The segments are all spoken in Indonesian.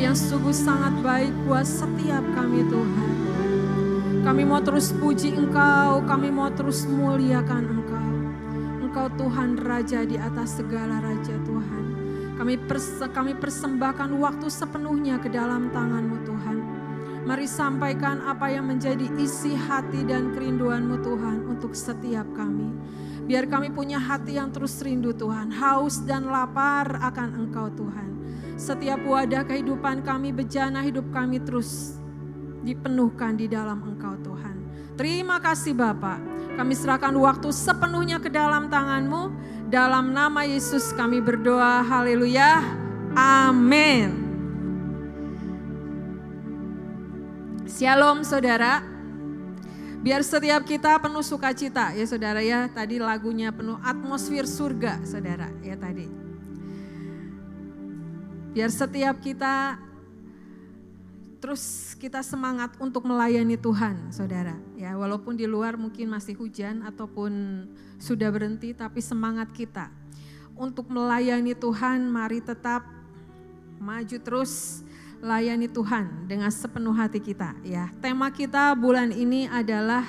yang sungguh sangat baik buat setiap kami Tuhan. Kami mau terus puji Engkau, kami mau terus muliakan Engkau. Engkau Tuhan Raja di atas segala raja Tuhan. Kami persembahkan waktu sepenuhnya ke dalam tangan-Mu Tuhan. Mari sampaikan apa yang menjadi isi hati dan kerinduan-Mu Tuhan untuk setiap kami. Biar kami punya hati yang terus rindu Tuhan, haus dan lapar akan Engkau Tuhan. Setiap wadah kehidupan kami, bejana hidup kami terus dipenuhkan di dalam Engkau Tuhan. Terima kasih Bapa. Kami serahkan waktu sepenuhnya ke dalam tangan-Mu. Dalam nama Yesus kami berdoa, haleluya, amin. Shalom saudara. Biar setiap kita penuh sukacita ya saudara ya. Tadi lagunya penuh atmosfer surga saudara ya tadi. Biar setiap kita terus kita semangat untuk melayani Tuhan saudara. Ya walaupun di luar mungkin masih hujan ataupun sudah berhenti, tapi semangat kita untuk melayani Tuhan, mari tetap maju terus. Layani Tuhan dengan sepenuh hati kita ya. Tema kita bulan ini adalah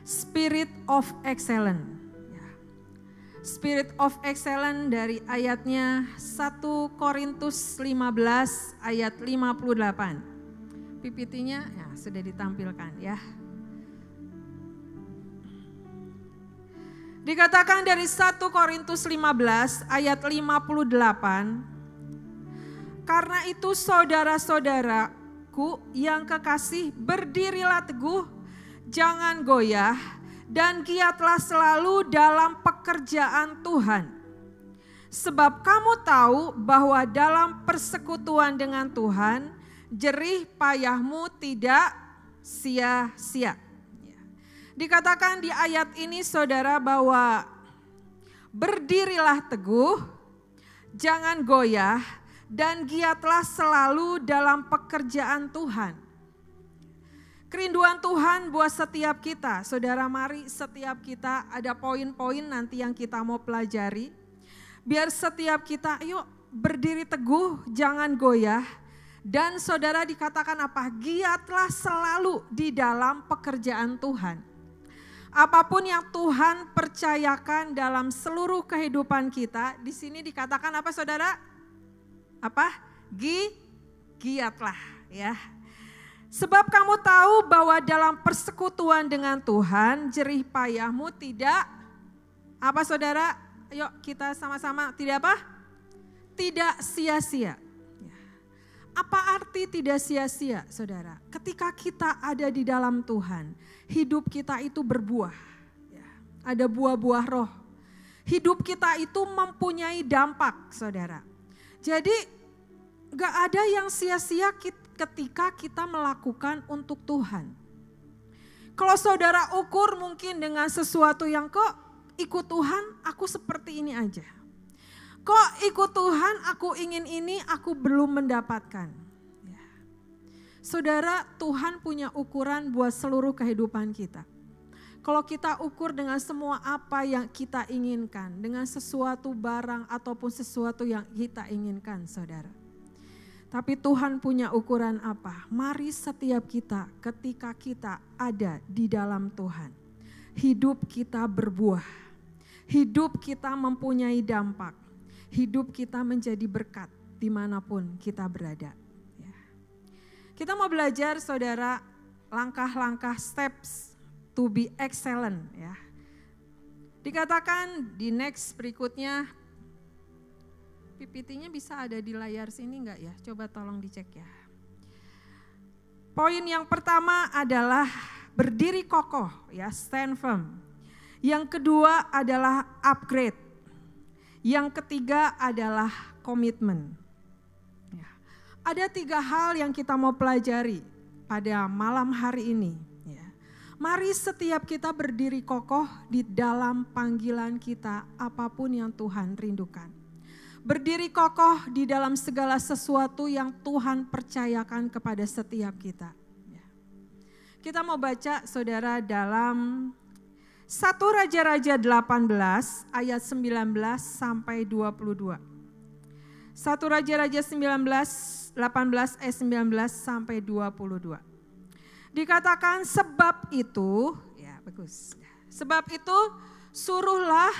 Spirit of Excellence. Ya. Spirit of Excellence dari ayatnya 1 Korintus 15 ayat 58. PPT-nya ya, sudah ditampilkan ya. Dikatakan dari 1 Korintus 15 ayat 58. Karena itu saudara-saudaraku yang kekasih, berdirilah teguh, jangan goyah, dan giatlah selalu dalam pekerjaan Tuhan. Sebab kamu tahu bahwa dalam persekutuan dengan Tuhan, jerih payahmu tidak sia-sia. Dikatakan di ayat ini saudara bahwa berdirilah teguh, jangan goyah, dan giatlah selalu dalam pekerjaan Tuhan. Kerinduan Tuhan buat setiap kita. Saudara mari setiap kita ada poin-poin nanti yang kita mau pelajari. Biar setiap kita yuk berdiri teguh, jangan goyah. Dan saudara dikatakan apa? Giatlah selalu di dalam pekerjaan Tuhan. Apapun yang Tuhan percayakan dalam seluruh kehidupan kita. Di sini dikatakan apa saudara? Apa? Giatlah ya. Sebab kamu tahu bahwa dalam persekutuan dengan Tuhan, jerih payahmu tidak apa saudara? Yuk kita sama-sama tidak apa? Tidak sia-sia. Apa arti tidak sia-sia saudara? Ketika kita ada di dalam Tuhan, hidup kita itu berbuah. Ada buah-buah roh. Hidup kita itu mempunyai dampak saudara. Jadi gak ada yang sia-sia ketika kita melakukan untuk Tuhan. Kalau saudara ukur mungkin dengan sesuatu yang kok ikut Tuhan aku seperti ini aja. Kok ikut Tuhan aku ingin ini aku belum mendapatkan. Ya. Saudara Tuhan punya ukuran buat seluruh kehidupan kita. Kalau kita ukur dengan semua apa yang kita inginkan, dengan sesuatu barang ataupun sesuatu yang kita inginkan saudara. Tapi Tuhan punya ukuran apa? Mari setiap kita ketika kita ada di dalam Tuhan. Hidup kita berbuah. Hidup kita mempunyai dampak. Hidup kita menjadi berkat dimanapun kita berada. Ya. Kita mau belajar saudara langkah-langkah steps to be excellent ya. Dikatakan di next berikutnya, PPT-nya bisa ada di layar sini enggak ya? Coba tolong dicek ya. Poin yang pertama adalah berdiri kokoh ya, stand firm. Yang kedua adalah upgrade. Yang ketiga adalah komitmen. Ya. Ada 3 hal yang kita mau pelajari pada malam hari ini. Mari setiap kita berdiri kokoh di dalam panggilan kita apapun yang Tuhan rindukan. Berdiri kokoh di dalam segala sesuatu yang Tuhan percayakan kepada setiap kita. Kita mau baca saudara dalam 1 Raja-Raja 18 ayat 19 sampai 22. 1 Raja-Raja 19 18 ayat 19 sampai 22. Dikatakan sebab itu, ya bagus. Sebab itu suruhlah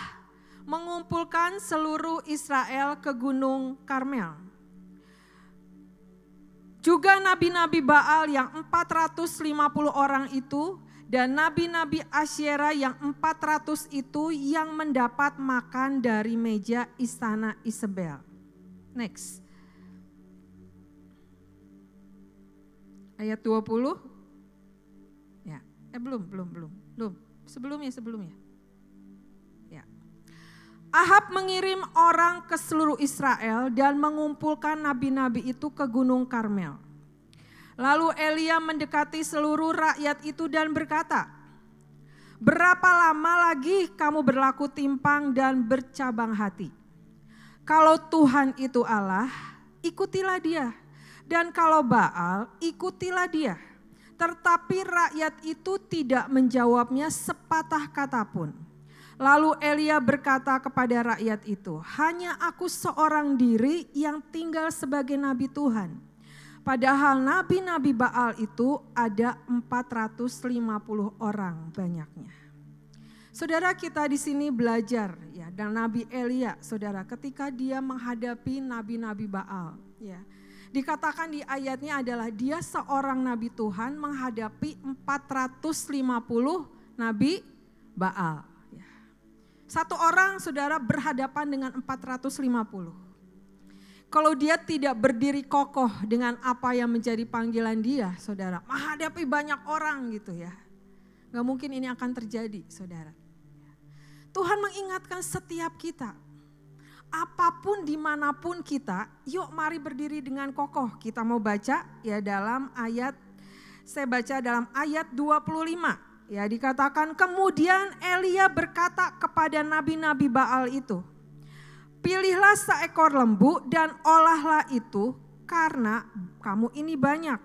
mengumpulkan seluruh Israel ke Gunung Karmel. Juga nabi-nabi Baal yang 450 orang itu dan nabi-nabi Asyera yang 400 itu yang mendapat makan dari meja istana Isabel. Next. Ayat 20. Ya, belum. Sebelumnya. Ya. Ahab mengirim orang ke seluruh Israel dan mengumpulkan nabi-nabi itu ke Gunung Karmel. Lalu Elia mendekati seluruh rakyat itu dan berkata, "Berapa lama lagi kamu berlaku timpang dan bercabang hati? Kalau Tuhan itu Allah, ikutilah dia. Dan kalau Baal, ikutilah dia." Tetapi rakyat itu tidak menjawabnya sepatah kata pun. Lalu Elia berkata kepada rakyat itu, "Hanya aku seorang diri yang tinggal sebagai nabi Tuhan. Padahal nabi-nabi Baal itu ada 450 orang banyaknya." Saudara, kita di sini belajar ya, dan Nabi Elia, saudara, ketika dia menghadapi nabi-nabi Baal, ya. Dikatakan di ayatnya adalah dia seorang nabi Tuhan menghadapi 450 nabi Baal. Ya. Satu orang, saudara, berhadapan dengan 450. Kalau dia tidak berdiri kokoh dengan apa yang menjadi panggilan dia, saudara, menghadapi banyak orang gitu ya. Gak mungkin ini akan terjadi, saudara. Tuhan mengingatkan setiap kita, apapun dimanapun kita, yuk mari berdiri dengan kokoh. Kita mau baca ya dalam ayat, saya baca dalam ayat 25. Ya dikatakan, kemudian Elia berkata kepada nabi-nabi Baal itu, "Pilihlah seekor lembu dan olahlah itu karena kamu ini banyak.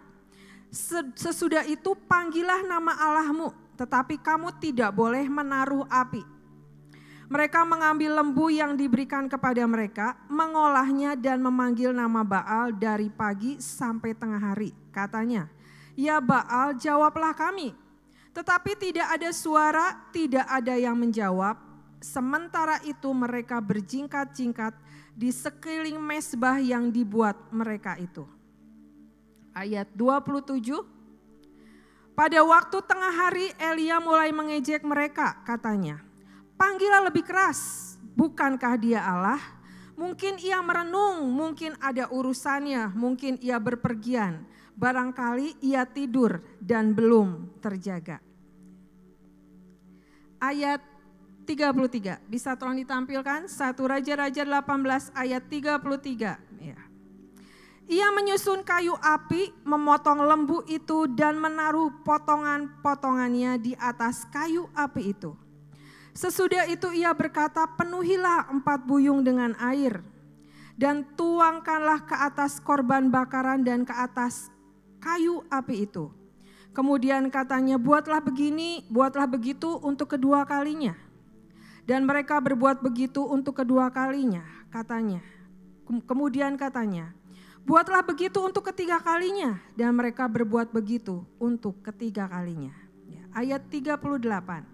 Sesudah itu panggillah nama Allahmu, tetapi kamu tidak boleh menaruh api." Mereka mengambil lembu yang diberikan kepada mereka, mengolahnya dan memanggil nama Baal dari pagi sampai tengah hari. Katanya, "Ya Baal, jawablah kami." Tetapi tidak ada suara, tidak ada yang menjawab. Sementara itu mereka berjingkat-jingkat di sekeliling mezbah yang dibuat mereka itu. Ayat 27. Pada waktu tengah hari Elia mulai mengejek mereka, katanya, "Panggillah lebih keras, bukankah dia Allah? Mungkin ia merenung, mungkin ada urusannya, mungkin ia berpergian. Barangkali ia tidur dan belum terjaga." Ayat 33, bisa tolong ditampilkan? 1 Raja-Raja 18 ayat 33. Ya. Ia menyusun kayu api, memotong lembu itu dan menaruh potongan-potongannya di atas kayu api itu. Sesudah itu ia berkata, "Penuhilah 4 buyung dengan air dan tuangkanlah ke atas korban bakaran dan ke atas kayu api itu." Kemudian katanya, "Buatlah begini, buatlah begitu untuk kedua kalinya." Dan mereka berbuat begitu untuk kedua kalinya, katanya. Kemudian katanya, "Buatlah begitu untuk ketiga kalinya." Dan mereka berbuat begitu untuk ketiga kalinya. Ayat 38.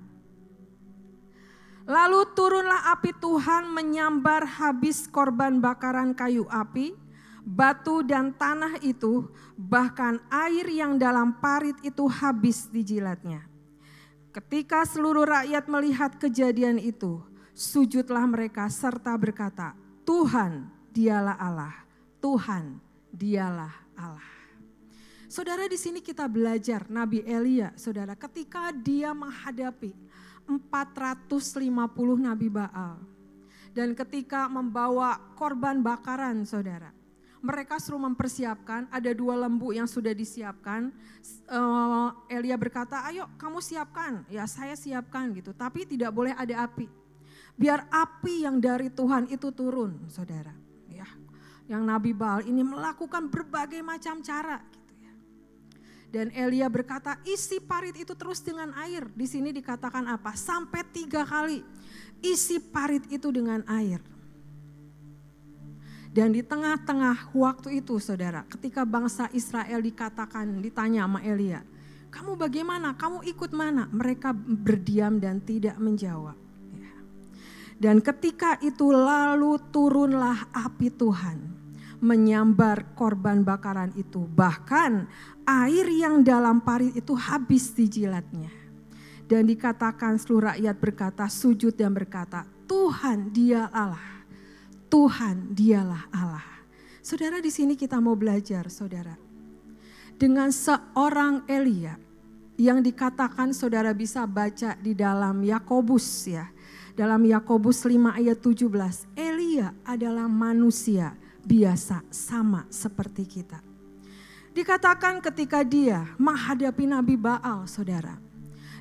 Lalu turunlah api Tuhan menyambar habis korban bakaran kayu api, batu dan tanah itu, bahkan air yang dalam parit itu habis dijilatnya. Ketika seluruh rakyat melihat kejadian itu, sujudlah mereka serta berkata, "Tuhan, dialah Allah, Tuhan, dialah Allah." Saudara, di sini kita belajar Nabi Elia, saudara, ketika dia menghadapi 450 Nabi Baal. Dan ketika membawa korban bakaran, saudara, mereka suruh mempersiapkan, ada 2 lembu yang sudah disiapkan. Elia berkata, "Ayo kamu siapkan." Ya, saya siapkan gitu, tapi tidak boleh ada api. Biar api yang dari Tuhan itu turun, saudara. Ya, yang Nabi Baal ini melakukan berbagai macam cara gitu ya. Dan Elia berkata, "Isi parit itu terus dengan air." Di sini dikatakan apa? Sampai 3 kali isi parit itu dengan air. Dan di tengah-tengah waktu itu saudara, ketika bangsa Israel ditanya sama Elia, kamu bagaimana, kamu ikut mana? Mereka berdiam dan tidak menjawab. Dan ketika itu lalu turunlah api Tuhan menyambar korban bakaran itu. Bahkan air yang dalam parit itu habis dijilatnya. Dan dikatakan seluruh rakyat berkata, sujud dan berkata, Tuhan dia Allah. Tuhan dialah Allah. Saudara, di sini kita mau belajar saudara. Dengan seorang Elia yang dikatakan saudara bisa baca di dalam Yakobus ya. Dalam Yakobus 5 ayat 17, Elia adalah manusia biasa sama seperti kita. Dikatakan ketika dia menghadapi Nabi Baal saudara.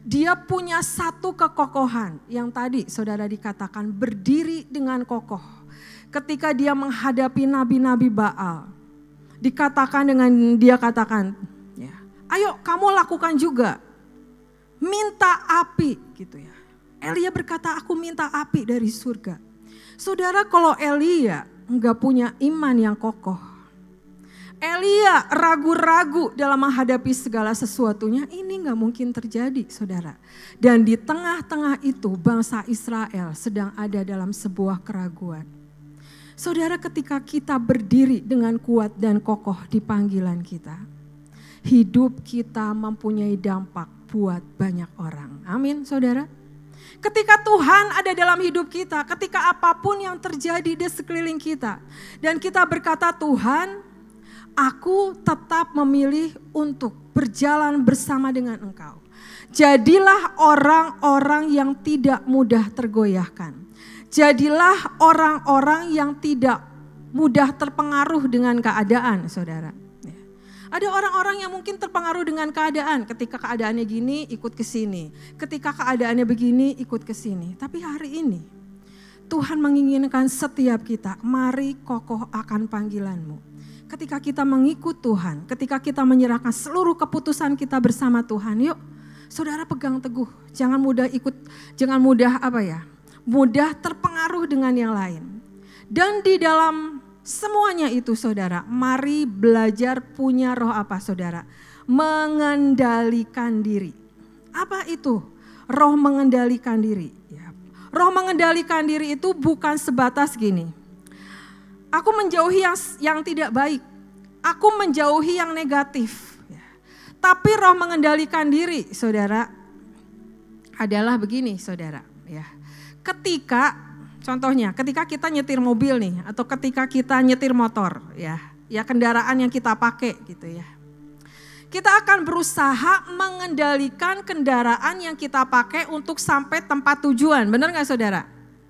Dia punya satu kekokohan yang tadi saudara dikatakan berdiri dengan kokoh. Ketika dia menghadapi nabi-nabi Baal, dia katakan, ya, ayo kamu lakukan juga, minta api gitu ya. Elia berkata, aku minta api dari surga. Saudara, kalau Elia enggak punya iman yang kokoh, Elia ragu-ragu dalam menghadapi segala sesuatunya, ini enggak mungkin terjadi saudara. Dan di tengah-tengah itu bangsa Israel sedang ada dalam sebuah keraguan. Saudara, ketika kita berdiri dengan kuat dan kokoh di panggilan kita, hidup kita mempunyai dampak buat banyak orang. Amin saudara. Ketika Tuhan ada dalam hidup kita, ketika apapun yang terjadi di sekeliling kita, dan kita berkata, Tuhan, aku tetap memilih untuk berjalan bersama dengan Engkau. Jadilah orang-orang yang tidak mudah tergoyahkan. Jadilah orang-orang yang tidak mudah terpengaruh dengan keadaan, saudara. Ada orang-orang yang mungkin terpengaruh dengan keadaan. Ketika keadaannya gini, ikut ke sini. Ketika keadaannya begini, ikut ke sini. Tapi hari ini, Tuhan menginginkan setiap kita, mari kokoh akan panggilanmu. Ketika kita mengikut Tuhan, ketika kita menyerahkan seluruh keputusan kita bersama Tuhan, yuk saudara pegang teguh. Jangan mudah mudah terpengaruh dengan yang lain. Dan di dalam semuanya itu saudara, mari belajar punya roh apa saudara? Mengendalikan diri. Apa itu? Roh mengendalikan diri. Roh mengendalikan diri itu bukan sebatas gini. Aku menjauhi yang tidak baik. Aku menjauhi yang negatif. Tapi roh mengendalikan diri saudara adalah begini saudara. Ketika kita nyetir mobil nih, atau ketika kita nyetir motor, ya kendaraan yang kita pakai gitu ya. Kita akan berusaha mengendalikan kendaraan yang kita pakai untuk sampai tempat tujuan, benar nggak saudara?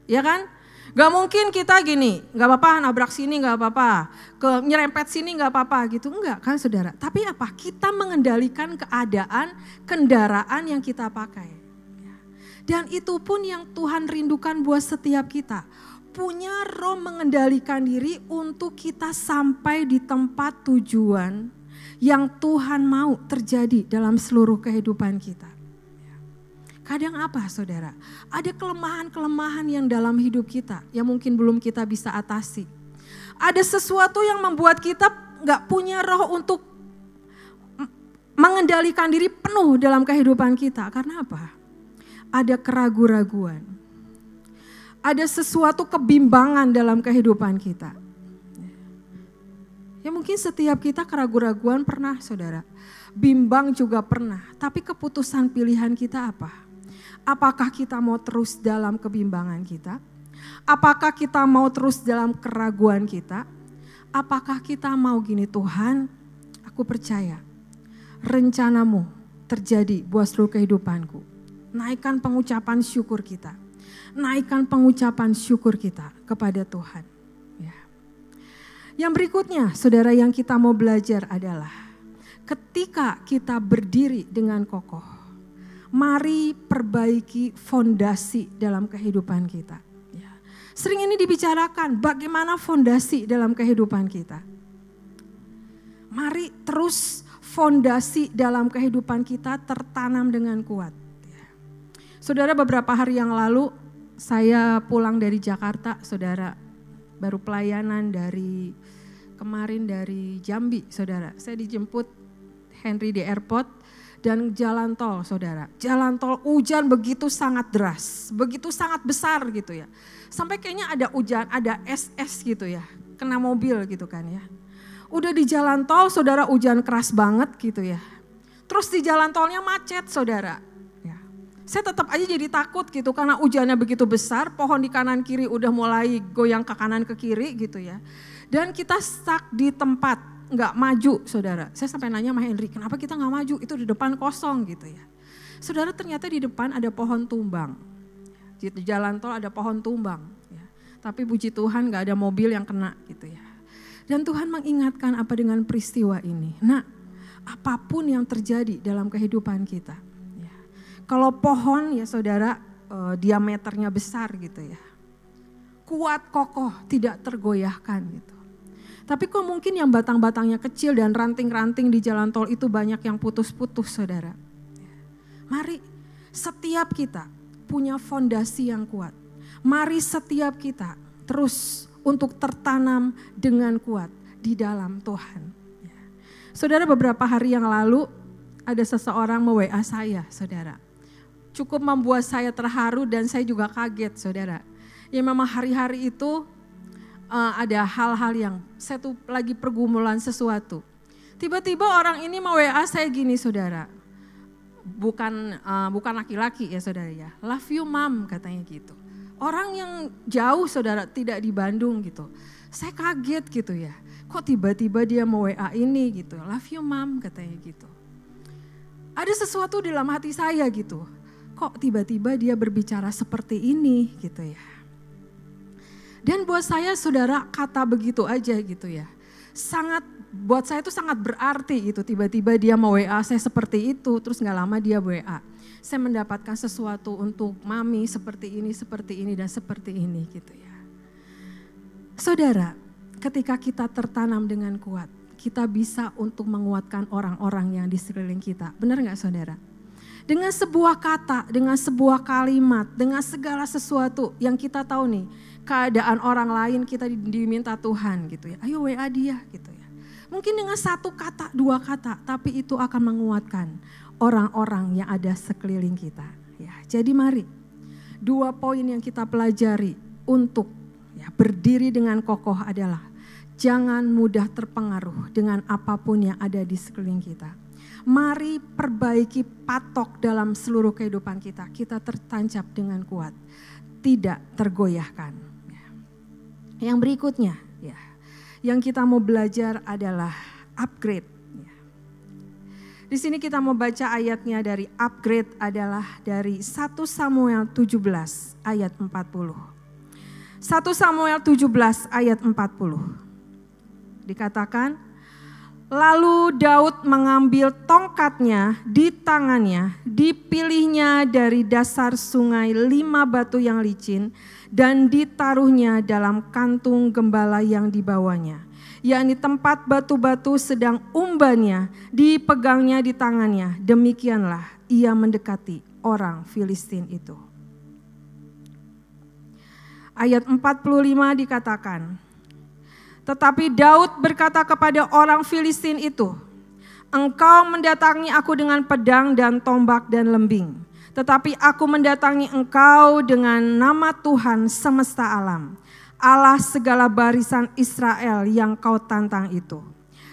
Ya kan? Gak mungkin kita gini, gak apa-apa nabrak sini gak apa-apa, nyerempet sini gak apa-apa gitu, enggak kan saudara. Tapi apa? Kita mengendalikan keadaan kendaraan yang kita pakai. Dan itu pun yang Tuhan rindukan buat setiap kita. Punya roh mengendalikan diri untuk kita sampai di tempat tujuan yang Tuhan mau terjadi dalam seluruh kehidupan kita. Kadang apa saudara? Ada kelemahan-kelemahan yang dalam hidup kita yang mungkin belum kita bisa atasi. Ada sesuatu yang membuat kita gak punya roh untuk mengendalikan diri penuh dalam kehidupan kita. Karena apa? Ada keraguan-raguan, ada sesuatu kebimbangan dalam kehidupan kita. Ya mungkin setiap kita keraguan-raguan pernah saudara, bimbang juga pernah. Tapi keputusan pilihan kita apa? Apakah kita mau terus dalam kebimbangan kita? Apakah kita mau terus dalam keraguan kita? Apakah kita mau gini, Tuhan aku percaya rencanamu terjadi buat seluruh kehidupanku. Naikkan pengucapan syukur kita. Naikkan pengucapan syukur kita kepada Tuhan. Ya. Yang berikutnya, saudara, yang kita mau belajar adalah ketika kita berdiri dengan kokoh, mari perbaiki fondasi dalam kehidupan kita. Ya. Sering ini dibicarakan bagaimana fondasi dalam kehidupan kita. Mari terus fondasi dalam kehidupan kita tertanam dengan kuat. Saudara, beberapa hari yang lalu saya pulang dari Jakarta, saudara. baru pelayanan kemarin dari Jambi, saudara. Saya dijemput Henry di airport dan jalan tol, saudara. Jalan tol hujan begitu sangat deras, begitu sangat besar gitu ya. Sampai kayaknya ada hujan, ada es gitu ya, kena mobil gitu kan ya. Udah di jalan tol, saudara, hujan keras banget gitu ya. Terus di jalan tolnya macet, saudara. Ya. Saya tetap aja jadi takut gitu karena hujannya begitu besar, pohon di kanan kiri udah mulai goyang ke kanan ke kiri gitu ya. Dan kita stuck di tempat, nggak maju, saudara. Saya sampai nanya sama Henry, kenapa kita nggak maju? Itu di depan kosong gitu ya. Saudara, ternyata di depan ada pohon tumbang. Di jalan tol ada pohon tumbang. Ya. Tapi puji Tuhan nggak ada mobil yang kena gitu ya. Dan Tuhan mengingatkan apa dengan peristiwa ini. Nah, apapun yang terjadi dalam kehidupan kita. Ya. Kalau pohon ya saudara diameternya besar gitu ya. Kuat, kokoh, tidak tergoyahkan gitu. Tapi kok mungkin yang batang-batangnya kecil dan ranting-ranting di jalan tol itu banyak yang putus-putus, saudara. Mari setiap kita punya fondasi yang kuat. Mari setiap kita terus untuk tertanam dengan kuat di dalam Tuhan. Saudara, beberapa hari yang lalu ada seseorang me-WA saya, saudara. Cukup membuat saya terharu dan saya juga kaget, saudara. Ya memang hari-hari itu ada hal-hal yang saya tuh lagi pergumulan sesuatu. Tiba-tiba orang ini me-WA saya gini, saudara. Bukan laki-laki ya saudara ya. Love you mom katanya gitu. Orang yang jauh, saudara, tidak di Bandung gitu. Saya kaget gitu ya. Kok tiba-tiba dia mau WA ini gitu. Love you mom katanya gitu. Ada sesuatu dalam hati saya gitu. Kok tiba-tiba dia berbicara seperti ini gitu ya. Dan buat saya, saudara, kata begitu aja gitu ya. Buat saya itu sangat berarti gitu. Tiba-tiba dia mau WA saya seperti itu. Terus gak lama dia WA. Saya mendapatkan sesuatu untuk mami seperti ini dan seperti ini gitu ya. Saudara, ketika kita tertanam dengan kuat, kita bisa untuk menguatkan orang-orang yang di sekeliling kita. Benar gak saudara? Dengan sebuah kata, dengan sebuah kalimat, dengan segala sesuatu yang kita tahu nih, keadaan orang lain kita diminta Tuhan gitu ya. Ayo WA dia gitu ya. Mungkin dengan satu kata, dua kata, tapi itu akan menguatkan orang-orang yang ada sekeliling kita. Ya, jadi mari, 2 poin yang kita pelajari untuk ya, berdiri dengan kokoh adalah jangan mudah terpengaruh dengan apapun yang ada di sekeliling kita. Mari perbaiki patok dalam seluruh kehidupan kita. Kita tertancap dengan kuat, tidak tergoyahkan. Ya. Yang berikutnya, ya, yang kita mau belajar adalah upgrade. Di sini kita mau baca ayatnya dari upgrade adalah dari 1 Samuel 17 ayat 40. 1 Samuel 17 ayat 40. Dikatakan, lalu Daud mengambil tongkatnya di tangannya, dipilihnya dari dasar sungai 5 batu yang licin dan ditaruhnya dalam kantung gembala yang dibawanya. Yakni tempat batu-batu sedang umbannya, dipegangnya di tangannya. Demikianlah ia mendekati orang Filistin itu. Ayat 45 dikatakan, tetapi Daud berkata kepada orang Filistin itu, engkau mendatangi aku dengan pedang dan tombak dan lembing. Tetapi aku mendatangi engkau dengan nama Tuhan semesta alam, Allah segala barisan Israel yang kau tantang itu.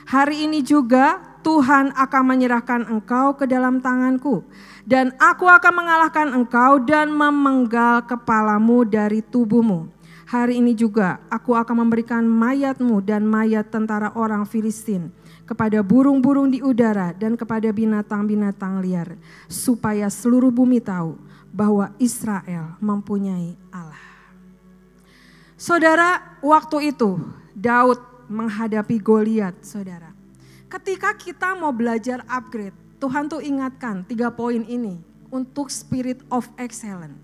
Hari ini juga Tuhan akan menyerahkan engkau ke dalam tanganku. Dan aku akan mengalahkan engkau dan memenggal kepalamu dari tubuhmu. Hari ini juga aku akan memberikan mayatmu dan mayat tentara orang Filistin kepada burung-burung di udara dan kepada binatang-binatang liar. Supaya seluruh bumi tahu bahwa Israel mempunyai Allah. Saudara, waktu itu Daud menghadapi Goliat, saudara. Ketika kita mau belajar upgrade, Tuhan tuh ingatkan 3 poin ini untuk spirit of excellence.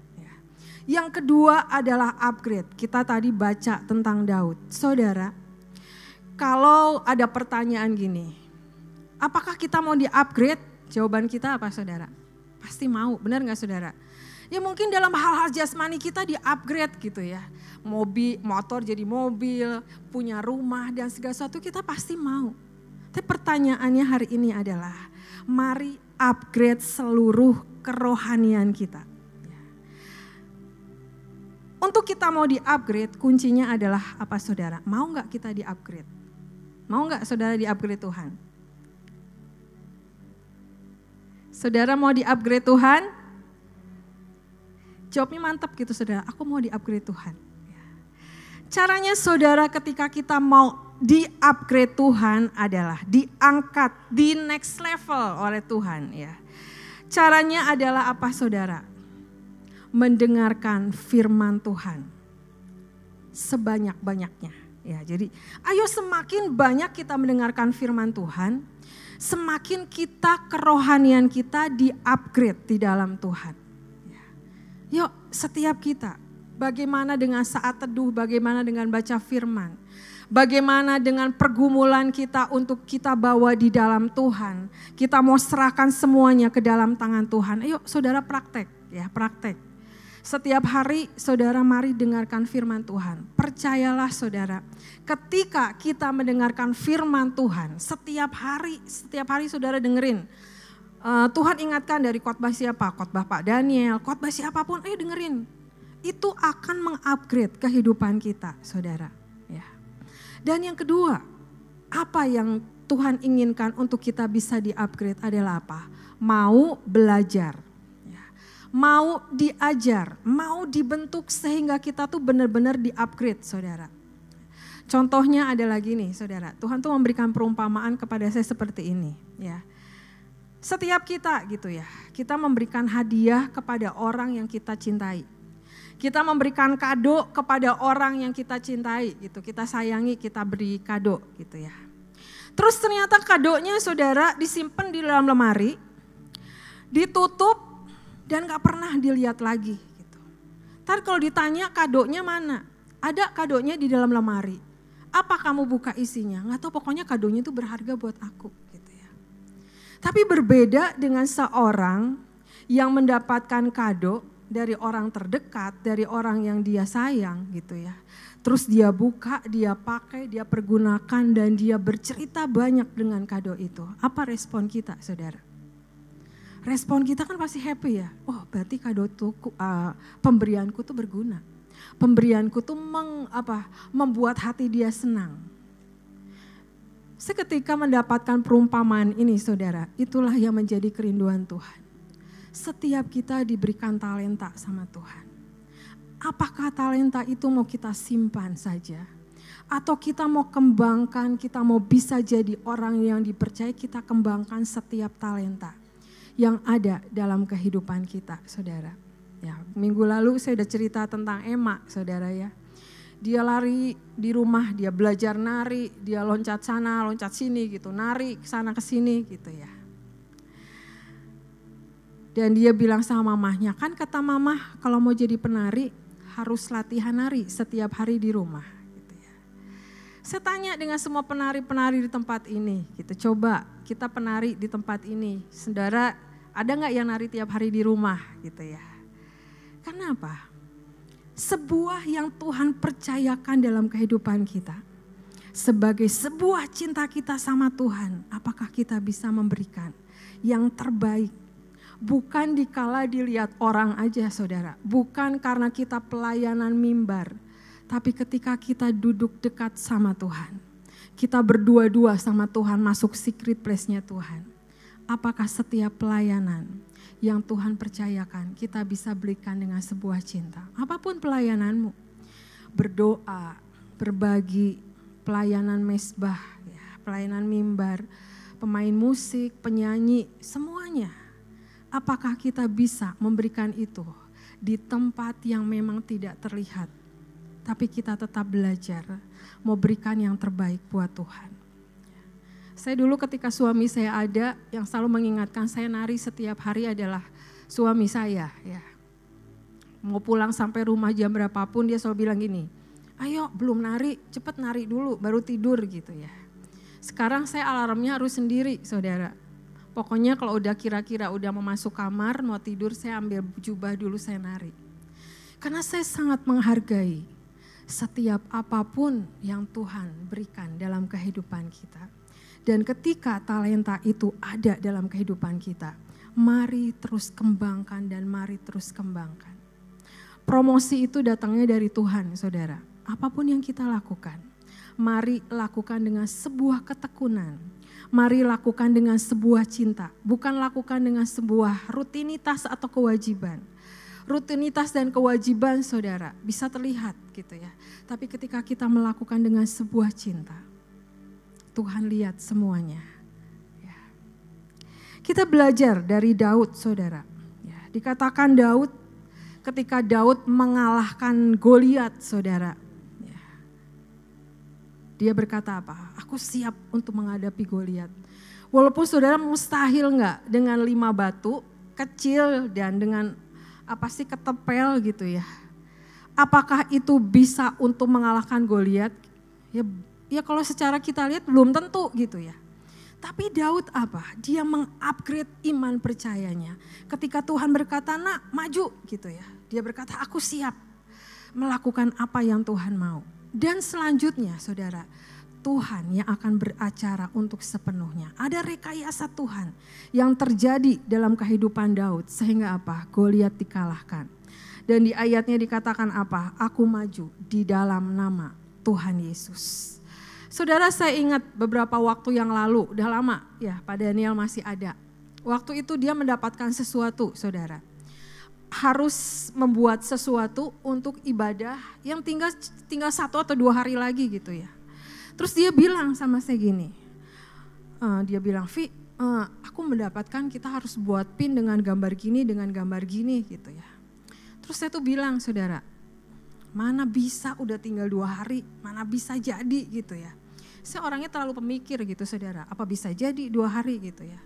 Yang kedua adalah upgrade. Kita tadi baca tentang Daud. Saudara, kalau ada pertanyaan gini, apakah kita mau di-upgrade? Jawaban kita apa saudara? Pasti mau, benar gak saudara? Ya mungkin dalam hal-hal jasmani kita di-upgrade gitu ya. mobil, motor jadi mobil, punya rumah dan segala sesuatu kita pasti mau. Tapi pertanyaannya hari ini adalah, mari upgrade seluruh kerohanian kita. Untuk kita mau di-upgrade, kuncinya adalah apa saudara? Mau gak kita di-upgrade? Mau gak saudara di-upgrade Tuhan? Saudara mau di-upgrade Tuhan? Jawabnya mantap gitu saudara, aku mau di-upgrade Tuhan. Caranya saudara ketika kita mau di-upgrade Tuhan adalah diangkat di next level oleh Tuhan. Ya. Caranya adalah apa saudara? Mendengarkan firman Tuhan sebanyak-banyaknya. Ya, jadi ayo semakin banyak kita mendengarkan firman Tuhan, semakin kita kerohanian kita di-upgrade di dalam Tuhan. Ya. Yuk setiap kita, bagaimana dengan saat teduh, bagaimana dengan baca firman, bagaimana dengan pergumulan kita untuk kita bawa di dalam Tuhan. Kita mau serahkan semuanya ke dalam tangan Tuhan. Ayo saudara praktek, ya praktek. Setiap hari saudara mari dengarkan firman Tuhan. Percayalah saudara, ketika kita mendengarkan firman Tuhan, setiap hari saudara dengerin. Tuhan ingatkan dari khotbah siapa? Khotbah Pak Daniel, khotbah siapapun, ayo dengerin. Itu akan mengupgrade kehidupan kita saudara. Ya. Dan yang kedua, apa yang Tuhan inginkan untuk kita bisa di-upgrade adalah apa? Mau belajar. Mau diajar, mau dibentuk sehingga kita tuh benar-benar di-upgrade saudara. Contohnya adalah gini saudara, Tuhan tuh memberikan perumpamaan kepada saya seperti ini. Ya. Setiap kita gitu ya, kita memberikan hadiah kepada orang yang kita cintai. Kita memberikan kado kepada orang yang kita cintai gitu, kita sayangi, kita beri kado gitu ya. Terus ternyata kadonya saudara disimpan di dalam lemari, ditutup, dan gak pernah dilihat lagi gitu. Ntar kalau ditanya kadonya mana? Ada kadonya di dalam lemari. Apa kamu buka isinya? Gak tahu, pokoknya kadonya itu berharga buat aku gitu ya. Tapi berbeda dengan seorang yang mendapatkan kado dari orang terdekat, dari orang yang dia sayang gitu ya. Terus dia buka, dia pakai, dia pergunakan dan dia bercerita banyak dengan kado itu. Apa respon kita saudara? Respon kita kan pasti happy ya. Oh berarti kado tuh, pemberianku tuh berguna. Pemberianku tuh membuat hati dia senang. Seketika mendapatkan perumpamaan ini saudara, itulah yang menjadi kerinduan Tuhan. Setiap kita diberikan talenta sama Tuhan. Apakah talenta itu mau kita simpan saja? Atau kita mau kembangkan, kita mau bisa jadi orang yang dipercaya, kita kembangkan setiap talenta yang ada dalam kehidupan kita saudara. Ya, minggu lalu saya udah cerita tentang Emma saudara ya. Dia lari di rumah, dia belajar nari, dia loncat sana, loncat sini gitu, nari kesana kesini gitu ya. Dan dia bilang sama mamahnya, kan kata mamah kalau mau jadi penari harus latihan nari setiap hari di rumah. Gitu ya. Saya tanya dengan semua penari-penari di tempat ini, gitu. Coba kita penari di tempat ini, saudara ada gak yang nari tiap hari di rumah gitu ya. Kenapa? Sebuah yang Tuhan percayakan dalam kehidupan kita. Sebagai sebuah cinta kita sama Tuhan, apakah kita bisa memberikan yang terbaik? Bukan dikala dilihat orang aja saudara. Bukan karena kita pelayanan mimbar. Tapi ketika kita duduk dekat sama Tuhan. Kita berdua-dua sama Tuhan masuk secret place-nya Tuhan. Apakah setiap pelayanan yang Tuhan percayakan kita bisa berikan dengan sebuah cinta? Apapun pelayananmu, berdoa, berbagi, pelayanan mesbah, ya, pelayanan mimbar, pemain musik, penyanyi, semuanya. Apakah kita bisa memberikan itu di tempat yang memang tidak terlihat, tapi kita tetap belajar mau berikan yang terbaik buat Tuhan. Saya dulu ketika suami saya ada, yang selalu mengingatkan saya nari setiap hari adalah suami saya. Ya. Mau pulang sampai rumah jam berapapun dia selalu bilang gini, ayo belum nari, cepet nari dulu baru tidur gitu ya. Sekarang saya alarmnya harus sendiri saudara. Pokoknya kalau udah kira-kira udah mau masuk kamar, mau tidur saya ambil jubah dulu saya nari. Karena saya sangat menghargai setiap apapun yang Tuhan berikan dalam kehidupan kita. Dan ketika talenta itu ada dalam kehidupan kita, mari terus kembangkan dan mari terus kembangkan. Promosi itu datangnya dari Tuhan, saudara. Apapun yang kita lakukan, mari lakukan dengan sebuah ketekunan. Mari lakukan dengan sebuah cinta, bukan lakukan dengan sebuah rutinitas atau kewajiban. Rutinitas dan kewajiban, saudara, bisa terlihat gitu ya. Tapi ketika kita melakukan dengan sebuah cinta, Tuhan lihat semuanya. Ya. Kita belajar dari Daud, saudara. Ya, dikatakan Daud, ketika Daud mengalahkan Goliat, saudara. Ya. Dia berkata apa? Aku siap untuk menghadapi Goliat. Walaupun saudara mustahil enggak dengan 5 batu kecil dan dengan ketepel gitu ya. Apakah itu bisa untuk mengalahkan Goliat? Ya kalau secara kita lihat belum tentu gitu ya. Tapi Daud apa? Dia mengupgrade iman percayanya. Ketika Tuhan berkata, "Nak, maju," gitu ya. Dia berkata, "Aku siap melakukan apa yang Tuhan mau." Dan selanjutnya, saudara, Tuhan yang akan beracara untuk sepenuhnya. Ada rekayasa Tuhan yang terjadi dalam kehidupan Daud sehingga apa? Goliat dikalahkan. Dan di ayatnya dikatakan apa? Aku maju di dalam nama Tuhan Yesus. Saudara, saya ingat beberapa waktu yang lalu, udah lama ya, Pak Daniel masih ada. Waktu itu dia mendapatkan sesuatu, saudara. Harus membuat sesuatu untuk ibadah yang tinggal 1 atau 2 hari lagi gitu ya. Terus dia bilang sama saya gini, dia bilang, "Vi, aku mendapatkan kita harus buat pin dengan gambar gini gitu ya." Terus saya tuh bilang, saudara, mana bisa udah tinggal 2 hari, mana bisa jadi gitu ya. Saya orangnya terlalu pemikir gitu, saudara, apa bisa jadi 2 hari gitu ya.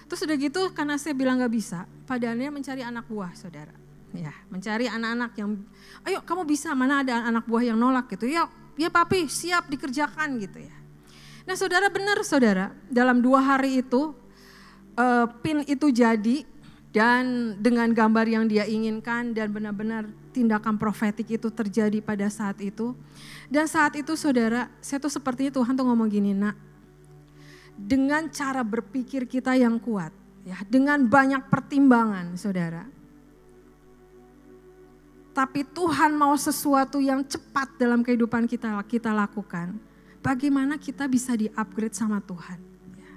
Terus udah gitu karena saya bilang gak bisa, padahal mencari anak buah, saudara. Ya, mencari anak-anak yang, "Ayo kamu bisa, mana ada anak buah yang nolak gitu." Ya papi, siap dikerjakan gitu ya. Nah saudara, benar saudara, dalam 2 hari itu pin itu jadi dan dengan gambar yang dia inginkan dan benar-benar tindakan profetik itu terjadi pada saat itu. Dan saat itu saudara, saya tuh sepertinya Tuhan tuh ngomong gini, "Nak, dengan cara berpikir kita yang kuat, ya, dengan banyak pertimbangan saudara, tapi Tuhan mau sesuatu yang cepat dalam kehidupan kita lakukan. Bagaimana kita bisa di-upgrade sama Tuhan?" Ya.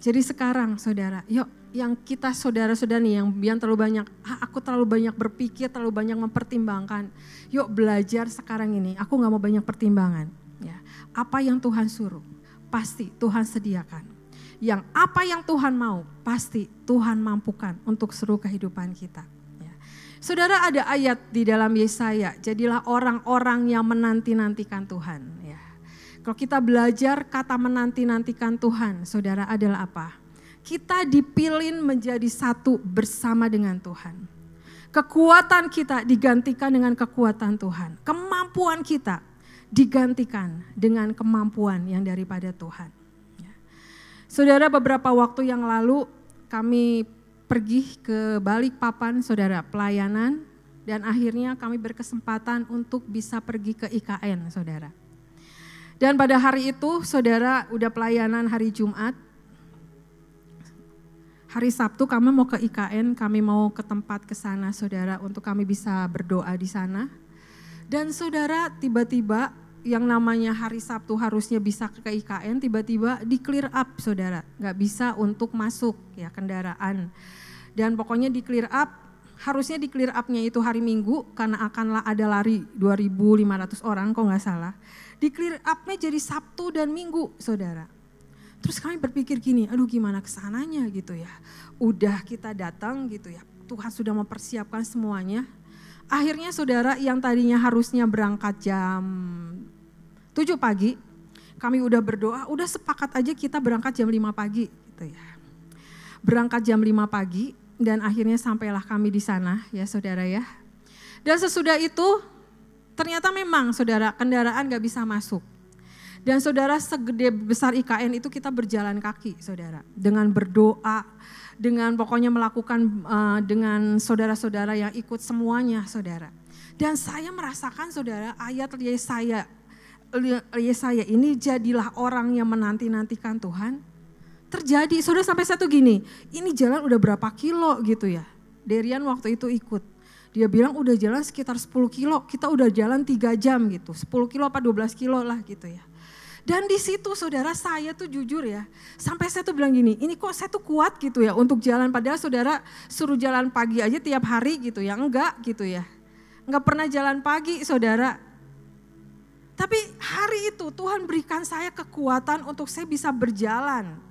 Jadi sekarang saudara, yuk yang kita saudara-saudara nih yang terlalu banyak, aku terlalu banyak berpikir, terlalu banyak mempertimbangkan. Yuk belajar sekarang ini, aku gak mau banyak pertimbangan. Ya. Apa yang Tuhan suruh, pasti Tuhan sediakan. Yang apa yang Tuhan mau, pasti Tuhan mampukan untuk seluruh kehidupan kita. Saudara, ada ayat di dalam Yesaya, jadilah orang-orang yang menanti-nantikan Tuhan. Ya. Kalau kita belajar kata menanti-nantikan Tuhan, saudara, adalah apa? Kita dipilih menjadi satu bersama dengan Tuhan. Kekuatan kita digantikan dengan kekuatan Tuhan. Kemampuan kita digantikan dengan kemampuan yang daripada Tuhan. Ya. Saudara, beberapa waktu yang lalu kami pergi ke Balikpapan, saudara, pelayanan, dan akhirnya kami berkesempatan untuk bisa pergi ke IKN, saudara. Dan pada hari itu, saudara, udah pelayanan hari Jumat. Hari Sabtu kami mau ke IKN, kami mau ke tempat ke sana, saudara, untuk kami bisa berdoa di sana. Dan saudara, tiba-tiba yang namanya hari Sabtu harusnya bisa ke IKN, tiba-tiba di clear up, saudara. Gak bisa untuk masuk ya kendaraan. Dan pokoknya di clear up, harusnya di clear up-nya itu hari Minggu karena akanlah ada lari 2.500 orang kok gak salah. Di clear up-nya jadi Sabtu dan Minggu, saudara. Terus kami berpikir gini, aduh gimana kesananya gitu ya. Udah kita datang gitu ya, Tuhan sudah mempersiapkan semuanya. Akhirnya saudara, yang tadinya harusnya berangkat jam 7 pagi, kami udah berdoa, udah sepakat aja kita berangkat jam 5 pagi gitu ya. Berangkat jam 5 pagi dan akhirnya sampailah kami di sana ya saudara ya. Dan sesudah itu ternyata memang saudara kendaraan gak bisa masuk. Dan saudara, segede besar IKN itu kita berjalan kaki saudara. Dengan berdoa, dengan pokoknya melakukan dengan saudara-saudara yang ikut semuanya saudara. Dan saya merasakan saudara ayat Yesaya ini jadilah orang yang menanti-nantikan Tuhan. Terjadi, saudara sampai satu gini, ini jalan udah berapa kilo gitu ya. Derian waktu itu ikut. Dia bilang udah jalan sekitar 10 kilo, kita udah jalan 3 jam gitu. 10 kilo apa 12 kilo lah gitu ya. Dan di situ saudara saya tuh jujur ya, sampai saya tuh bilang gini, ini kok saya tuh kuat gitu ya untuk jalan. Padahal saudara suruh jalan pagi aja tiap hari gitu ya, enggak gitu ya. Enggak pernah jalan pagi saudara. Tapi hari itu Tuhan berikan saya kekuatan untuk saya bisa berjalan.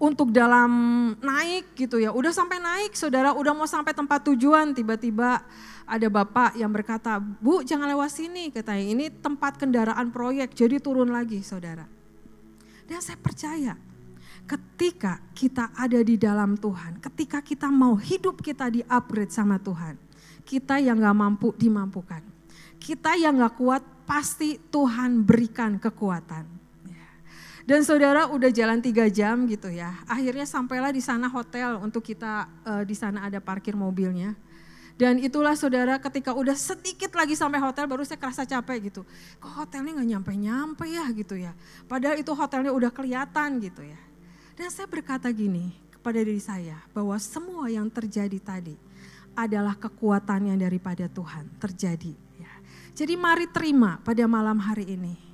Untuk dalam naik gitu ya, udah sampai naik saudara, udah mau sampai tempat tujuan, tiba-tiba ada bapak yang berkata, "Bu jangan lewat sini," katanya, "ini tempat kendaraan proyek," jadi turun lagi saudara. Dan saya percaya ketika kita ada di dalam Tuhan, ketika kita mau hidup kita di-upgrade sama Tuhan, kita yang gak mampu dimampukan, kita yang gak kuat pasti Tuhan berikan kekuatan. Dan saudara udah jalan 3 jam gitu ya. Akhirnya sampailah di sana hotel untuk kita di sana ada parkir mobilnya. Dan itulah saudara ketika udah sedikit lagi sampai hotel baru saya kerasa capek gitu. Kok hotelnya gak nyampe-nyampe ya gitu ya. Padahal itu hotelnya udah kelihatan gitu ya. Dan saya berkata gini kepada diri saya bahwa semua yang terjadi tadi adalah kekuatan yang daripada Tuhan terjadi. Ya. Jadi mari terima pada malam hari ini.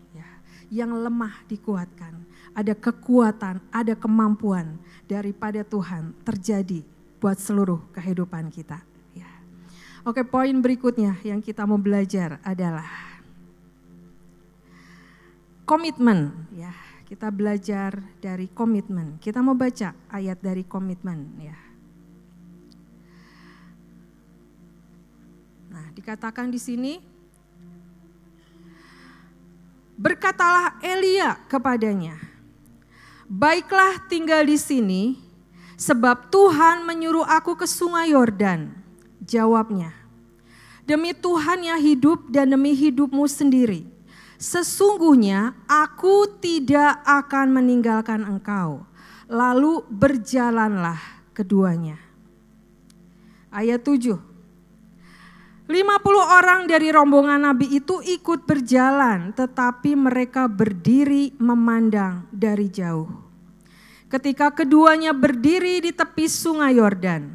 Yang lemah dikuatkan, ada kekuatan, ada kemampuan daripada Tuhan terjadi buat seluruh kehidupan kita. Ya. Oke, poin berikutnya yang kita mau belajar adalah komitmen. Ya, kita belajar dari komitmen. Kita mau baca ayat dari komitmen. Ya. Nah, dikatakan di sini. Berkatalah Elia kepadanya, "Baiklah tinggal di sini, sebab Tuhan menyuruh aku ke sungai Yordan." Jawabnya, "Demi Tuhan yang hidup dan demi hidupmu sendiri, sesungguhnya aku tidak akan meninggalkan engkau." Lalu berjalanlah keduanya. Ayat 7. 50 orang dari rombongan Nabi itu ikut berjalan, tetapi mereka berdiri memandang dari jauh. Ketika keduanya berdiri di tepi sungai Yordan,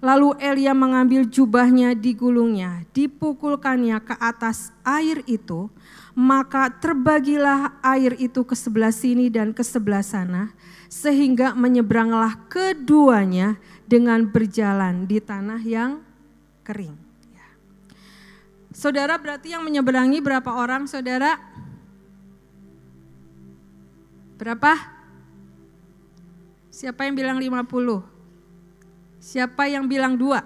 lalu Elia mengambil jubahnya, digulungnya, dipukulkannya ke atas air itu, maka terbagilah air itu ke sebelah sini dan ke sebelah sana, sehingga menyeberanglah keduanya dengan berjalan di tanah yang kering. Saudara, berarti yang menyeberangi berapa orang saudara? Berapa? Siapa yang bilang 50? Siapa yang bilang 2?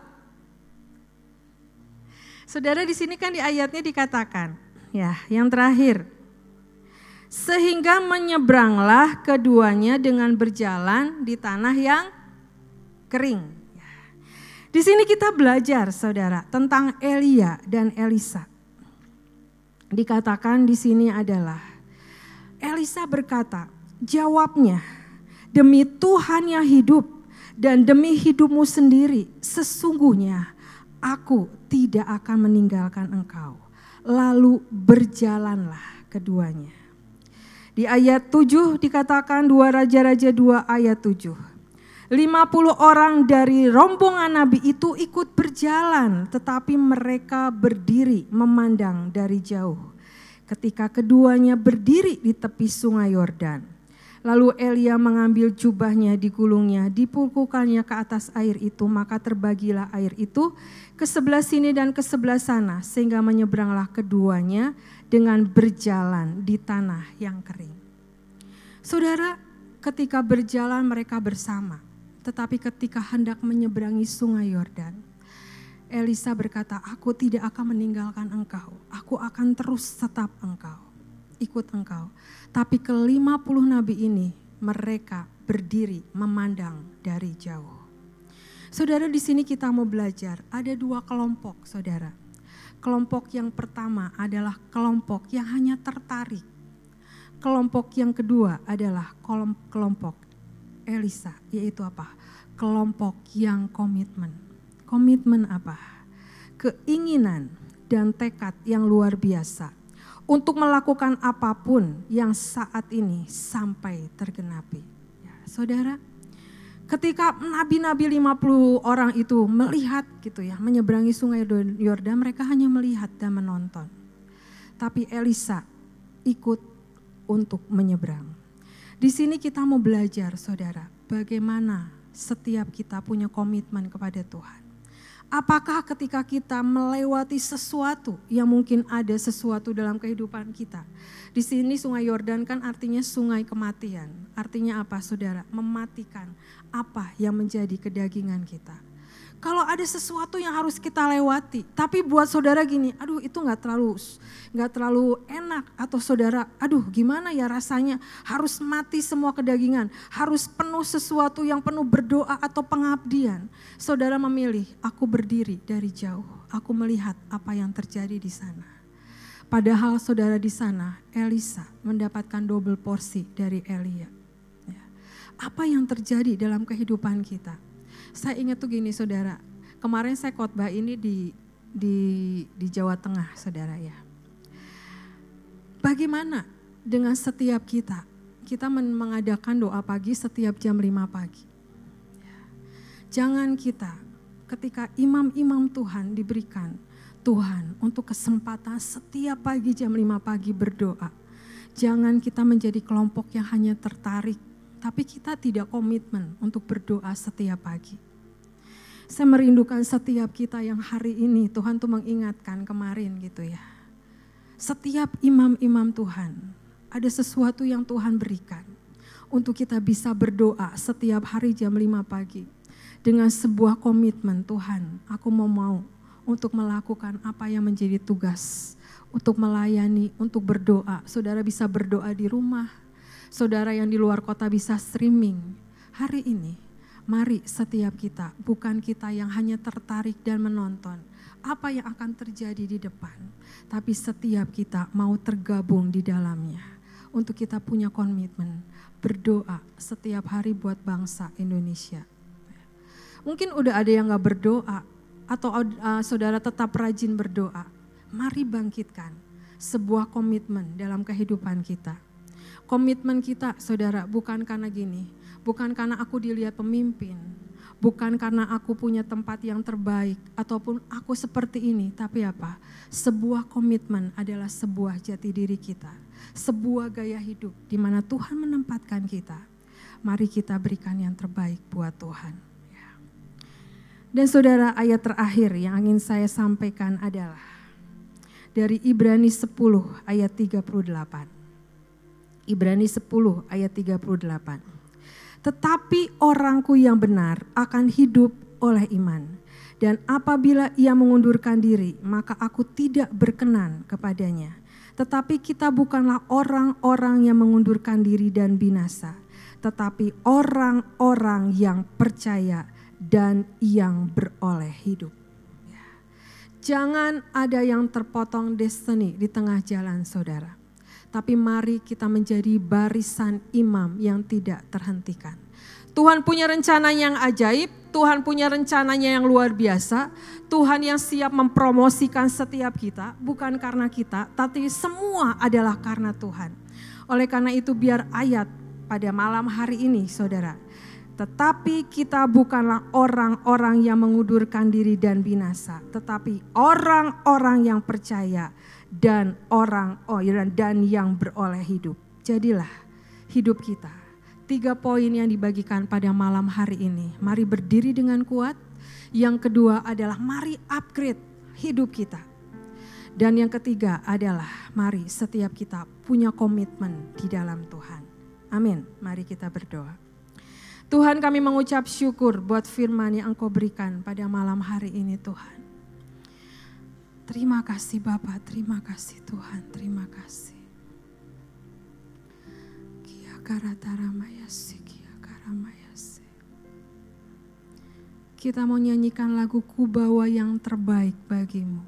Saudara, di sini kan di ayatnya dikatakan, ya, yang terakhir. Sehingga menyeberanglah keduanya dengan berjalan di tanah yang kering. Di sini kita belajar saudara tentang Elia dan Elisa. Dikatakan di sini adalah Elisa berkata, jawabnya, "Demi Tuhan yang hidup dan demi hidupmu sendiri, sesungguhnya aku tidak akan meninggalkan engkau." Lalu berjalanlah keduanya. Di ayat 7 dikatakan 2 Raja-Raja 2 ayat 7. 50 orang dari rombongan Nabi itu ikut berjalan, tetapi mereka berdiri memandang dari jauh. Ketika keduanya berdiri di tepi sungai Yordan, lalu Elia mengambil jubahnya, digulungnya, dipukulkannya ke atas air itu, maka terbagilah air itu ke sebelah sini dan ke sebelah sana, sehingga menyeberanglah keduanya dengan berjalan di tanah yang kering. Saudara, ketika berjalan mereka bersama. Tetapi ketika hendak menyeberangi sungai Yordan, Elisa berkata, "Aku tidak akan meninggalkan engkau. Aku akan terus tetap ikut engkau." Tapi ke-50 nabi ini mereka berdiri memandang dari jauh. Saudara, di sini kita mau belajar ada 2 kelompok, saudara. Kelompok yang pertama adalah kelompok yang hanya tertarik. Kelompok yang kedua adalah kelompok Elisa, yaitu apa? Kelompok yang komitmen. Komitmen apa? Keinginan, dan tekad yang luar biasa untuk melakukan apapun yang saat ini sampai tergenapi. Ya, saudara, ketika nabi-nabi 50 orang itu melihat gitu ya, menyeberangi sungai Yordan, mereka hanya melihat dan menonton. Tapi Elisa ikut untuk menyeberang. Di sini kita mau belajar, saudara, bagaimana setiap kita punya komitmen kepada Tuhan. Apakah ketika kita melewati sesuatu yang mungkin ada sesuatu dalam kehidupan kita. Di sini sungai Yordan kan artinya sungai kematian. Artinya apa, saudara? Mematikan apa yang menjadi kedagingan kita. Kalau ada sesuatu yang harus kita lewati, tapi buat saudara gini, aduh itu nggak terlalu enak, atau saudara, aduh gimana ya rasanya harus mati semua kedagingan, harus penuh sesuatu yang penuh berdoa atau pengabdian. Saudara memilih, aku berdiri dari jauh, aku melihat apa yang terjadi di sana. Padahal saudara di sana, Elisa mendapatkan double porsi dari Elia. Ya. Apa yang terjadi dalam kehidupan kita? Saya ingat tuh gini, saudara, kemarin saya khotbah ini di Jawa Tengah, saudara ya. Bagaimana dengan setiap kita? Kita mengadakan doa pagi setiap jam 5 pagi. Jangan kita ketika imam-imam Tuhan diberikan Tuhan untuk kesempatan setiap pagi jam 5 pagi berdoa. Jangan kita menjadi kelompok yang hanya tertarik, tapi kita tidak komitmen untuk berdoa setiap pagi. Saya merindukan setiap kita yang hari ini Tuhan tuh mengingatkan kemarin gitu ya. Setiap imam-imam Tuhan ada sesuatu yang Tuhan berikan untuk kita bisa berdoa setiap hari jam 5 pagi. Dengan sebuah komitmen, Tuhan aku mau untuk melakukan apa yang menjadi tugas. Untuk melayani, untuk berdoa. Saudara bisa berdoa di rumah. Saudara yang di luar kota bisa streaming. Hari ini, mari setiap kita, bukan kita yang hanya tertarik dan menonton apa yang akan terjadi di depan. Tapi setiap kita mau tergabung di dalamnya. Untuk kita punya komitmen, berdoa setiap hari buat bangsa Indonesia. Mungkin udah ada yang gak berdoa, atau saudara tetap rajin berdoa. Mari bangkitkan sebuah komitmen dalam kehidupan kita. Komitmen kita, saudara, bukan karena gini, bukan karena aku dilihat pemimpin, bukan karena aku punya tempat yang terbaik, ataupun aku seperti ini, tapi apa? Sebuah komitmen adalah sebuah jati diri kita, sebuah gaya hidup di mana Tuhan menempatkan kita. Mari kita berikan yang terbaik buat Tuhan. Dan saudara, ayat terakhir yang ingin saya sampaikan adalah dari Ibrani 10 ayat 38. Ibrani 10 ayat 38. Tetapi orangku yang benar akan hidup oleh iman. Dan apabila ia mengundurkan diri, maka aku tidak berkenan kepadanya. Tetapi kita bukanlah orang-orang yang mengundurkan diri dan binasa. Tetapi orang-orang yang percaya dan yang beroleh hidup. Jangan ada yang terpotong destiny di tengah jalan, saudara. Tapi mari kita menjadi barisan imam yang tidak terhentikan. Tuhan punya rencana yang ajaib, Tuhan punya rencananya yang luar biasa. Tuhan yang siap mempromosikan setiap kita, bukan karena kita, tapi semua adalah karena Tuhan. Oleh karena itu biar ayat pada malam hari ini, saudara, tetapi kita bukanlah orang-orang yang mengundurkan diri dan binasa, tetapi orang-orang yang percaya dan dan yang beroleh hidup. Jadilah hidup kita. 3 poin yang dibagikan pada malam hari ini. Mari berdiri dengan kuat. Yang kedua adalah mari upgrade hidup kita. Dan yang ketiga adalah mari setiap kita punya komitmen di dalam Tuhan. Amin. Mari kita berdoa. Tuhan, kami mengucap syukur buat firman yang Engkau berikan pada malam hari ini, Tuhan. Terima kasih Bapa, terima kasih Tuhan, terima kasih. Kia karataramaya-si, kia karamaya-si. Kita mau nyanyikan lagu Ku Bawa yang terbaik bagimu.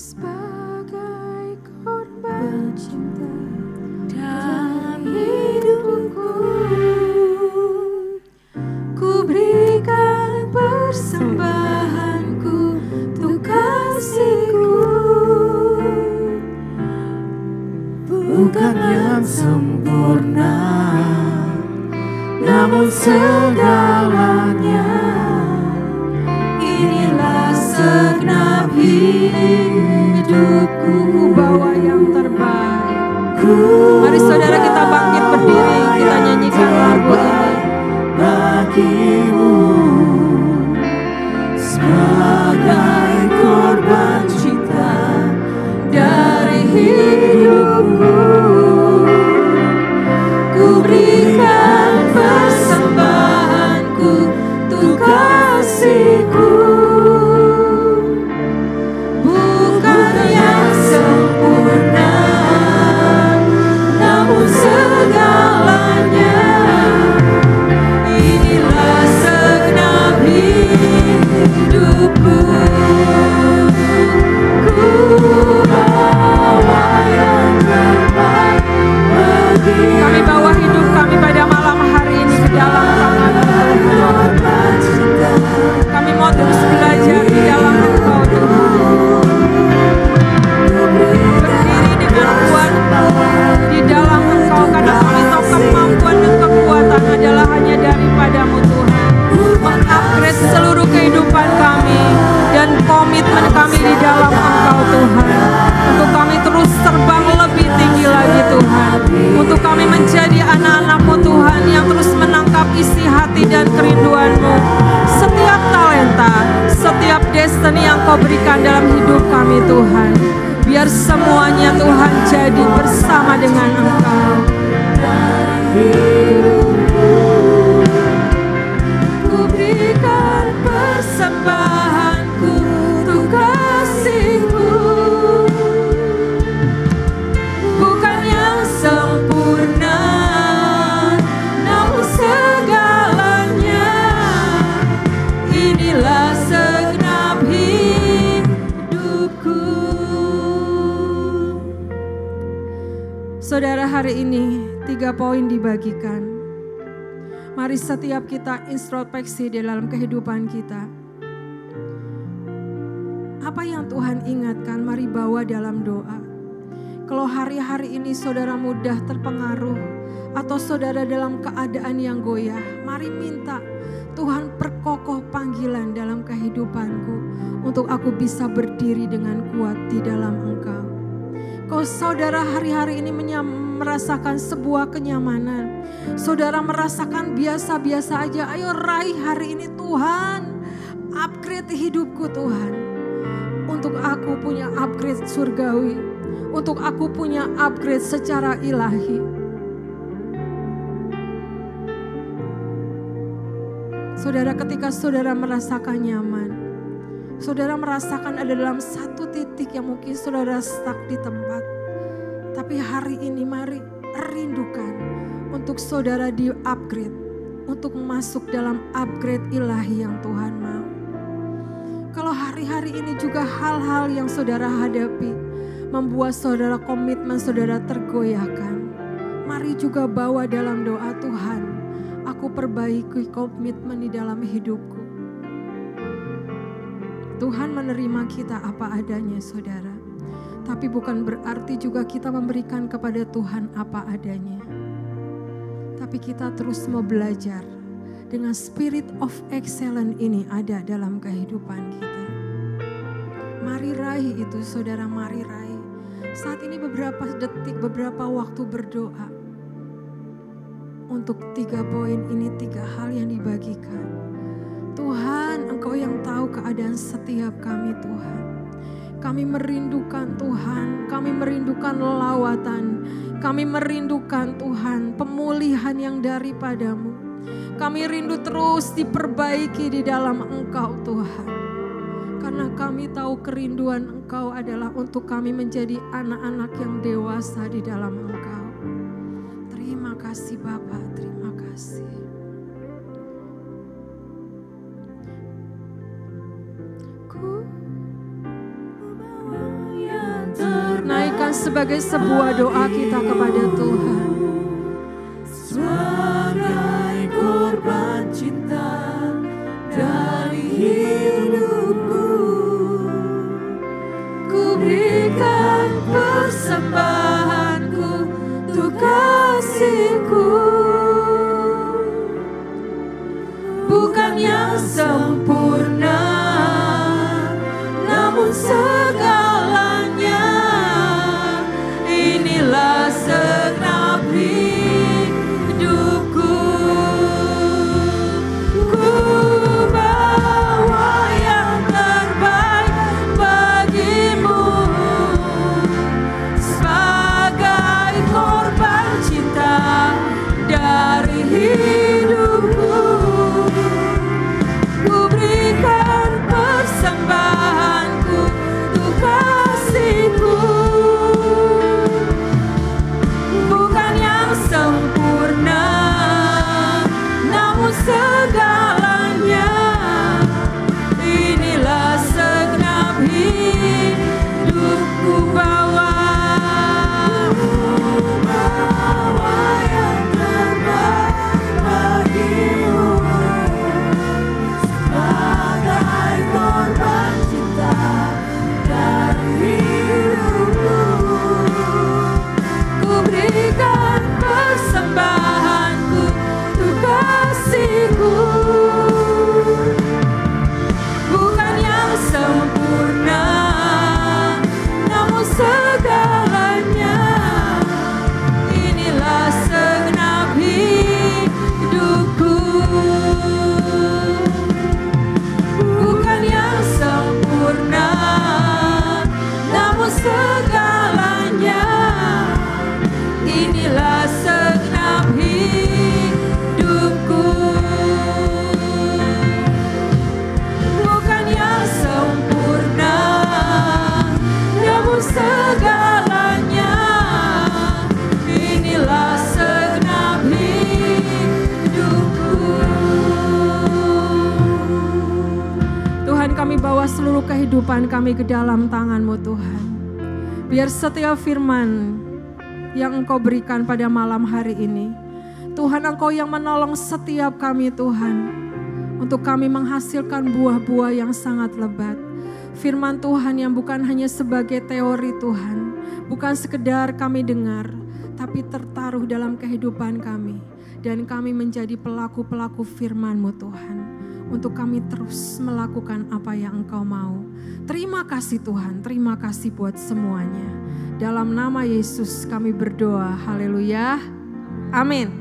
sebagai korban cinta dalam hidupku. Ku berikan persembahanku untuk kasihku, bukan yang sempurna, namun segalanya. Inilah segenap hidupku, ku bawa yang terbaik. Mari saudara kita bangkit berdiri, kita nyanyikan lagu ini. Bagimu sebagai korban cinta Dari hidupku, ku berikan persembahanku untuk kasihku, bukan yang sempurna, namun segalanya. Inilah segenap hidupku, ku bawa yang terbaik bagi. Kami bawa hidup kami pada malam hari ini ke dalam tangan Tuhan. Kami mau terus belajar di dalam Engkau Tuhan. Berdiri dengan kuat di dalam Engkau, karena kami tahu kemampuan dan kekuatan adalah hanya daripadamu Tuhan. Mengupgrade seluruh kehidupan kami dan komitmen kami di dalam Engkau Tuhan. Untuk kami terus terbang lebih tinggi lagi Tuhan. Untuk kami menjadi anak-anak-Mu Tuhan yang terus menangkap isi hati dan kerinduan-Mu. Setiap talenta, setiap destiny yang Kau berikan dalam hidup kami Tuhan, biar semuanya Tuhan jadi bersama dengan Engkau. Ku berikan persembahanku untuk kasihku, bukan yang sempurna, namun segalanya. Inilah segenap hidupku. Saudara, hari ini 3 poin dibagikan. Mari setiap kita introspeksi di dalam kehidupan kita. Apa yang Tuhan ingatkan, mari bawa dalam doa. Kalau hari-hari ini saudara mudah terpengaruh atau saudara dalam keadaan yang goyah, mari minta Tuhan perkokoh panggilan dalam kehidupanku untuk aku bisa berdiri dengan kuat di dalam Engkau. Kalau saudara hari-hari ini merasakan sebuah kenyamanan, saudara merasakan biasa-biasa aja, ayo raih hari ini Tuhan, upgrade hidupku Tuhan. Untuk aku punya upgrade surgawi, untuk aku punya upgrade secara ilahi. Saudara, ketika saudara merasakan nyaman, saudara merasakan ada dalam satu titik yang mungkin saudara stuck di tempat. Tapi hari ini mari rindukan untuk saudara di-upgrade, untuk masuk dalam upgrade ilahi yang Tuhan mau. Kalau hari-hari ini juga hal-hal yang saudara hadapi membuat saudara komitmen saudara tergoyahkan, mari juga bawa dalam doa, Tuhan, aku perbaiki komitmen di dalam hidupku. Tuhan menerima kita apa adanya saudara. Tapi bukan berarti juga kita memberikan kepada Tuhan apa adanya. Tapi kita terus mau belajar dengan spirit of excellence ini ada dalam kehidupan kita. Mari raih itu saudara, mari raih. Saat ini beberapa detik, beberapa waktu berdoa. Untuk 3 poin ini, 3 hal yang dibagikan. Tuhan, Engkau yang tahu keadaan setiap kami Tuhan. Kami merindukan Tuhan, kami merindukan lawatan, kami merindukan Tuhan pemulihan yang daripadamu. Kami rindu terus diperbaiki di dalam Engkau Tuhan. Karena kami tahu kerinduan Engkau adalah untuk kami menjadi anak-anak yang dewasa di dalam Engkau. Terima kasih Bapa, terima kasih. Ku bawa Tuhan sebagai sebuah doa kita kepada Tuhan. Sebagai korban cinta dari hidupku, ku berikan persembahanku untuk kasihku. Bukan yang sempurna, namun segalanya. Inilah segenap hidupku. Ku bawa yang terbaik bagimu sebagai korban cinta dari hidupku. Ku berikan persembahanku untuk kasihku. Bukan yang sempurna, namun segalanya. Inilah segenap hidupku. Bawa yang terbaik bagimu sebagai korban cinta dari hidupku. Ku berikan persembahanku untuk kasihku. Bukan yang sempurna, namun segalanya. Inilah segenap hidupku. Bukan yang sempurna, namun segalanya. Inilah segenap hidupku. Bukan yang sempurna, namun segalanya. Inilah segenap hidupku. Tuhan, kami bawa seluruh kehidupan kami ke dalam tangan-Mu Tuhan. Biar setiap firman yang Engkau berikan pada malam hari ini, Tuhan, Engkau yang menolong setiap kami Tuhan, untuk kami menghasilkan buah-buah yang sangat lebat. Firman Tuhan yang bukan hanya sebagai teori Tuhan, bukan sekedar kami dengar, tapi tertaruh dalam kehidupan kami. Dan kami menjadi pelaku-pelaku firman-Mu Tuhan, untuk kami terus melakukan apa yang Engkau mau. Terima kasih Tuhan, terima kasih buat semuanya. Dalam nama Yesus kami berdoa, haleluya, amin.